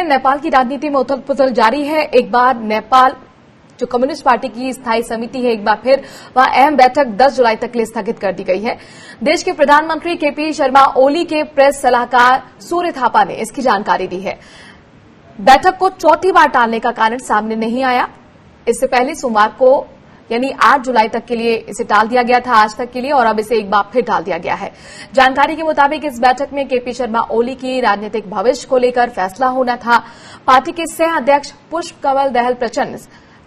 नेपाल की राजनीति में उथल पुथल जारी है। एक बार नेपाल जो कम्युनिस्ट पार्टी की स्थायी समिति है, एक बार फिर वह अहम बैठक 10 जुलाई तक के लिए स्थगित कर दी गई है। देश के प्रधानमंत्री केपी शर्मा ओली के प्रेस सलाहकार सूर्य थापा ने इसकी जानकारी दी है। बैठक को चौथी बार टालने का कारण सामने नहीं आया। इससे पहले सोमवार को यानी 8 जुलाई तक के लिए इसे टाल दिया गया था, आज तक के लिए, और अब इसे एक बार फिर टाल दिया गया है। जानकारी के मुताबिक इस बैठक में केपी शर्मा ओली की राजनीतिक भविष्य को लेकर फैसला होना था। पार्टी के सह अध्यक्ष पुष्प कमल दहल प्रचंड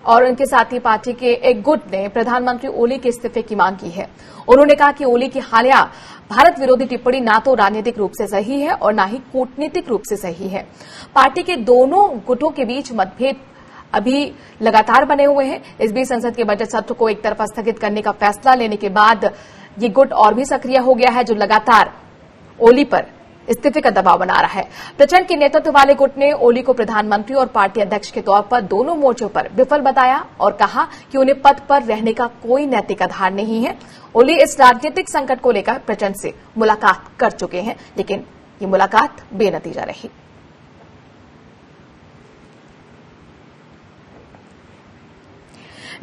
और उनके साथ ही पार्टी के एक गुट ने प्रधानमंत्री ओली के इस्तीफे की मांग की है। उन्होंने कहा कि ओली की हालिया भारत विरोधी टिप्पणी न तो राजनीतिक रूप से सही है और न ही कूटनीतिक रूप से सही है। पार्टी के दोनों गुटों के बीच मतभेद अभी लगातार बने हुए हैं। इस बीच संसद के बजट सत्र को एक तरफा स्थगित करने का फैसला लेने के बाद ये गुट और भी सक्रिय हो गया है, जो लगातार ओली पर इस्तीफे का दबाव बना रहा है। प्रचंड के नेतृत्व वाले गुट ने ओली को प्रधानमंत्री और पार्टी अध्यक्ष के तौर पर दोनों मोर्चों पर विफल बताया और कहा कि उन्हें पद पर रहने का कोई नैतिक आधार नहीं है। ओली इस राजनीतिक संकट को लेकर प्रचंड से मुलाकात कर चुके हैं, लेकिन ये मुलाकात बेनतीजा रही।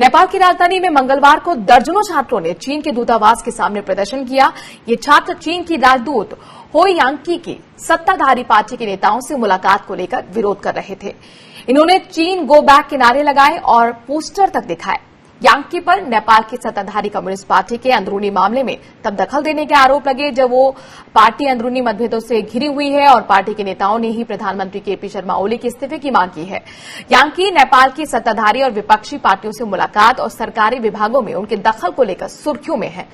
नेपाल की राजधानी में मंगलवार को दर्जनों छात्रों ने चीन के दूतावास के सामने प्रदर्शन किया। ये छात्र चीन की राजदूत हो यांकी की सत्ताधारी पार्टी के नेताओं से मुलाकात को लेकर विरोध कर रहे थे। इन्होंने चीन गो बैक के नारे लगाए और पोस्टर तक दिखाए। यांकी पर नेपाल की सत्ताधारी कम्युनिस्ट पार्टी के अंदरूनी मामले में तब दखल देने के आरोप लगे जब वो पार्टी अंदरूनी मतभेदों से घिरी हुई है और पार्टी के नेताओं ने ही प्रधानमंत्री केपी शर्मा ओली के इस्तीफे की मांग की है। यांकी नेपाल की सत्ताधारी और विपक्षी पार्टियों से मुलाकात और सरकारी विभागों में उनके दखल को लेकर सुर्खियों में है।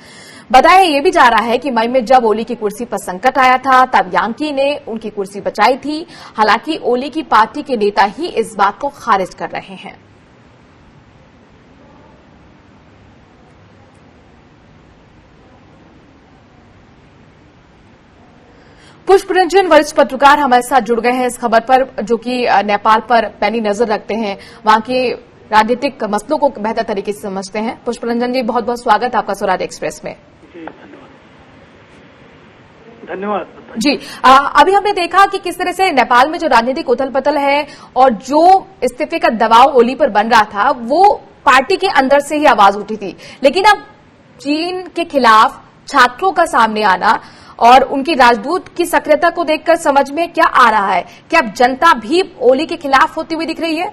बताया ये भी जा रहा है कि मई में जब ओली की कुर्सी पर संकट आया था तब यांकी ने उनकी कुर्सी बचाई थी। हालांकि ओली की पार्टी के नेता ही इस बात को खारिज कर रहे हैं। पुष्प रंजन वरिष्ठ पत्रकार हमारे साथ जुड़ गए हैं इस खबर पर, जो कि नेपाल पर पैनी नजर रखते हैं, वहां के राजनीतिक मसलों को बेहतर तरीके से समझते हैं। पुष्प रंजन जी, बहुत बहुत स्वागत आपका स्वराज एक्सप्रेस में। जी धन्यवाद जी। अभी हमने देखा कि किस तरह से नेपाल में जो राजनीतिक उथल पथल है और जो इस्तीफे का दबाव ओली पर बन रहा था वो पार्टी के अंदर से ही आवाज उठी थी, लेकिन अब चीन के खिलाफ छात्रों का सामने आना और उनकी राजदूत की सक्रियता को देखकर समझ में क्या आ रहा है? क्या अब जनता भी ओली के खिलाफ होती हुई दिख रही है?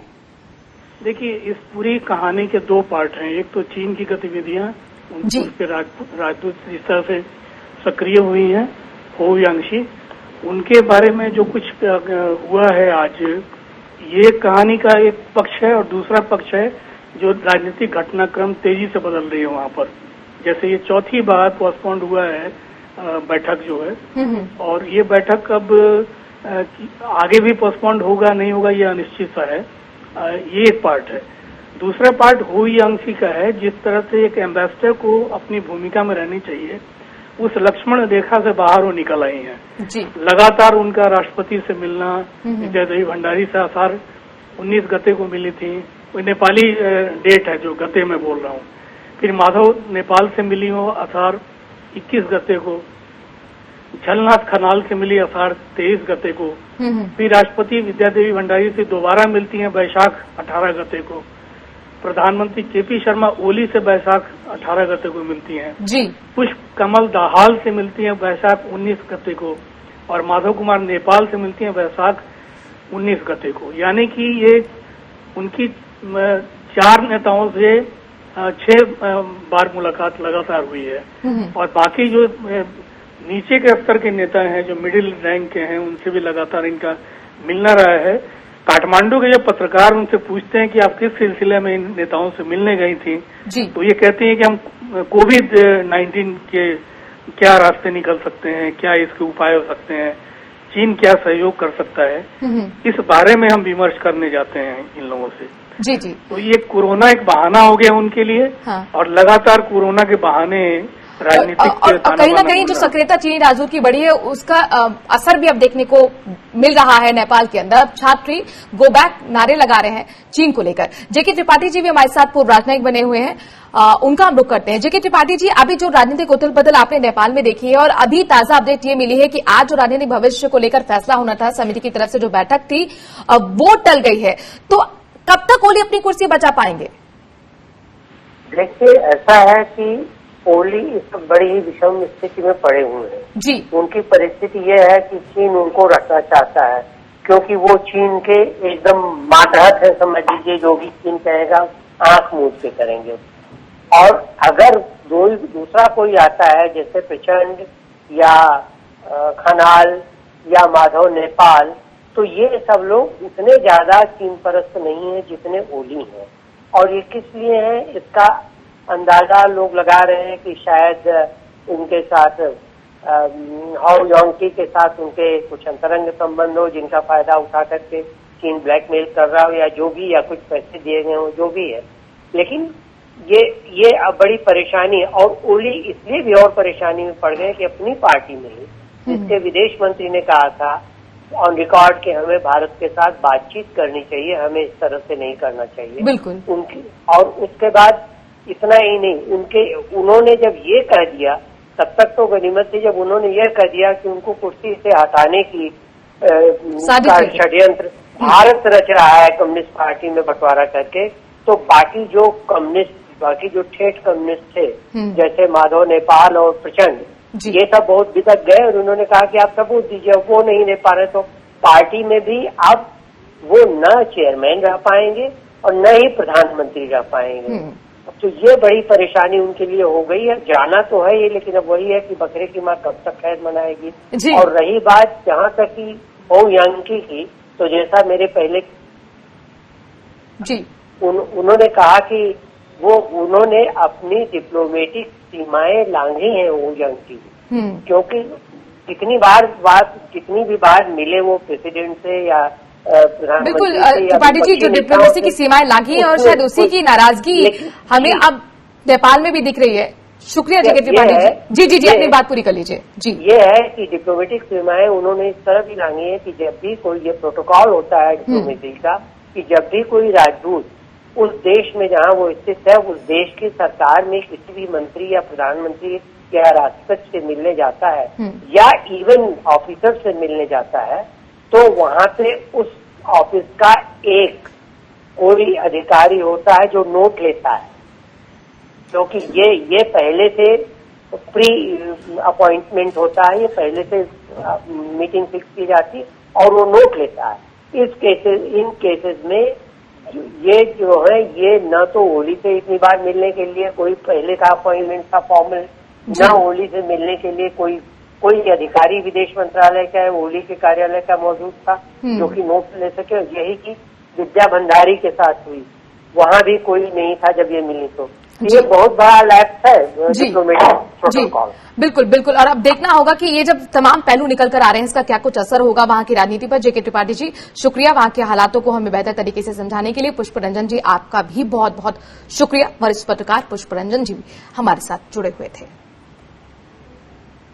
देखिए, इस पूरी कहानी के दो पार्ट हैं। एक तो चीन की गतिविधियां, उनके राजदूत जिस तरह से सक्रिय हुई हैं, हो यांशी, उनके बारे में जो कुछ हुआ है आज, ये कहानी का एक पक्ष है और दूसरा पक्ष है जो राजनीतिक घटनाक्रम तेजी से बदल रही है वहां पर। जैसे ये चौथी बार पोस्टपोन्ड हुआ है बैठक जो है, और ये बैठक अब आगे भी पोस्टपोन्ड होगा नहीं होगा ये अनिश्चित सा है। ये एक पार्ट है। दूसरा पार्ट हो यांशी का है, जिस तरह से एक एम्बेसडर को अपनी भूमिका में रहनी चाहिए उस लक्ष्मण रेखा से बाहर वो निकल आई हैं। जी। लगातार उनका राष्ट्रपति से मिलना, विजय देवी भंडारी से आसार 19 गते को मिली थी, वो नेपाली डेट है जो गते में बोल रहा हूँ। फिर माधव नेपाल से मिली हो आसार 21 गते को, झलनाथ खनाल से मिली आसार 23 गते को, फिर राष्ट्रपति विद्या देवी भंडारी से दोबारा मिलती हैं वैशाख 18 गते को, प्रधानमंत्री केपी शर्मा ओली से वैशाख 18 गते को मिलती हैं जी। पुष्प कमल दाहाल से मिलती हैं वैशाख 19 गते को, और माधव कुमार नेपाल से मिलती हैं वैशाख 19 गते को। यानी कि ये उनकी 4 नेताओं से 6 बार मुलाकात लगातार हुई है। और बाकी जो नीचे के स्तर के नेता हैं, जो मिडिल रैंक के हैं, उनसे भी लगातार इनका मिलना रहा है। काठमांडू के जो पत्रकार उनसे पूछते हैं कि आप किस सिलसिले में इन नेताओं से मिलने गई थी, तो ये कहते हैं कि हम कोविड-19 के क्या रास्ते निकल सकते हैं, क्या इसके उपाय हो सकते हैं, चीन क्या सहयोग कर सकता है, इस बारे में हम विमर्श करने जाते हैं इन लोगों से। जी जी। तो ये कोरोना एक बहाना हो गया उनके लिए। हाँ। और लगातार कोरोना के बहाने राजनीतिक कहीं ना कहीं जो सक्रियता चीनी राजदूत की बढ़ी है उसका असर भी अब देखने को मिल रहा है नेपाल के अंदर। अब छात्र गो बैक नारे लगा रहे हैं चीन को लेकर। जेके त्रिपाठी जी भी हमारे साथ पूर्व राजनयिक बने हुए हैं, उनका हम रुख करते हैं। जेके त्रिपाठी जी, अभी जो राजनीतिक उथल पुथल आपने नेपाल में देखी है और अभी ताजा अपडेट ये मिली है कि आज जो राजनीतिक भविष्य को लेकर फैसला होना था, समिति की तरफ से जो बैठक थी वो टल गई है, तो कब तक ओली अपनी कुर्सी बचा पाएंगे? देखिए, ऐसा है कि ओली इस बड़ी ही विषम स्थिति में पड़े हुए हैं जी। उनकी परिस्थिति ये है कि चीन उनको रखना चाहता है, क्योंकि वो चीन के एकदम मातहत है, समझ लीजिए। जो भी चीन कहेगा आंख मूंद के करेंगे। और अगर दूसरा कोई आता है जैसे प्रचंड या खनाल या माधव नेपाल, तो ये सब लोग इतने ज्यादा चीन परस्त नहीं है जितने ओली हैं। और ये किस लिए है इसका अंदाजा लोग लगा रहे हैं कि शायद उनके साथ हाउ योंगकी के साथ उनके कुछ अंतरंग संबंध हो, जिनका फायदा उठा करके चीन ब्लैकमेल कर रहा हो या जो भी, या कुछ पैसे दिए गए हो, जो भी है। लेकिन ये अब बड़ी परेशानी है। और ओली इसलिए भी और परेशानी में पड़ गए कि अपनी पार्टी में ही, जिसके विदेश मंत्री ने कहा था ऑन रिकॉर्ड कि हमें भारत के साथ बातचीत करनी चाहिए, हमें इस तरह से नहीं करना चाहिए बिल्कुल उनकी। और उसके बाद इतना ही नहीं, उन्होंने जब ये कह दिया, तब तक तो गनीमत थी, जब उन्होंने ये कह दिया कि उनको कुर्सी से हटाने की षड्यंत्र भारत रच रहा है कम्युनिस्ट पार्टी में बंटवारा करके, तो बाकी जो ठेठ कम्युनिस्ट थे जैसे माधव नेपाल और प्रचंड, ये सब बहुत बिदक गए और उन्होंने कहा कि आप सबूत दीजिए। वो नहीं दे पा रहे, तो पार्टी में भी अब वो न चेयरमैन रह पाएंगे और न ही प्रधानमंत्री रह पाएंगे। तो ये बड़ी परेशानी उनके लिए हो गई है। जाना तो है ये, लेकिन अब वही है कि बकरे की माँ कब तक खैर मनाएगी। और रही बात जहाँ तक की हो यांकी की, तो जैसा मेरे पहले उन्होंने कहा कि उन्होंने अपनी डिप्लोमेटिक सीमाएं लांघी हैं वो यांकी, क्योंकि कितनी भी बार मिले वो प्रेसिडेंट से या बिल्कुल त्रिपाठी जी, जो डिप्लोमेसी की सीमाएं लांघी और शायद उसी की नाराजगी हमें अब नेपाल में भी दिख रही है। शुक्रिया जेके त्रिपाठी जी। जी अपनी बात पूरी कर लीजिए। जी, ये है कि डिप्लोमेटिक सीमाएं उन्होंने इस तरह भी लांघी है कि जब भी कोई ये प्रोटोकॉल होता है डिप्लोमेसी का, कि जब भी कोई राजदूत उस देश में जहाँ वो स्थित है, उस देश की सरकार में किसी भी मंत्री या प्रधानमंत्री या राष्ट्रपति से मिलने जाता है या इवन ऑफिसर से मिलने जाता है, तो वहां से उस ऑफिस का एक कोई अधिकारी होता है जो नोट लेता है, क्योंकि ये पहले से प्री अपॉइंटमेंट होता है, ये पहले से मीटिंग फिक्स की जाती है और वो नोट लेता है। इन केसेस में ये जो है, ये न तो ओली से इतनी बार मिलने के लिए कोई पहले का अपॉइंटमेंट था फॉर्मल, न ओली से मिलने के लिए कोई अधिकारी विदेश मंत्रालय का है, ओली के कार्यालय का मौजूद था जो कि नोट ले सके। यही की विद्या भंडारी के साथ हुई, वहां भी कोई नहीं था जब ये मिली। तो ये बहुत बड़ा लैप्स है डिप्लोमेटिक प्रोटोकॉल। बिल्कुल बिल्कुल। और अब देखना होगा कि ये जब तमाम पहलू निकल कर आ रहे हैं, इसका क्या कुछ असर होगा वहां की राजनीति पर। जेके त्रिपाठी जी, शुक्रिया वहां के हालातों को हमें बेहतर तरीके से समझाने के लिए। पुष्प रंजन जी, आपका भी बहुत बहुत शुक्रिया। वरिष्ठ पत्रकार पुष्प रंजन जी भी हमारे साथ जुड़े हुए थे।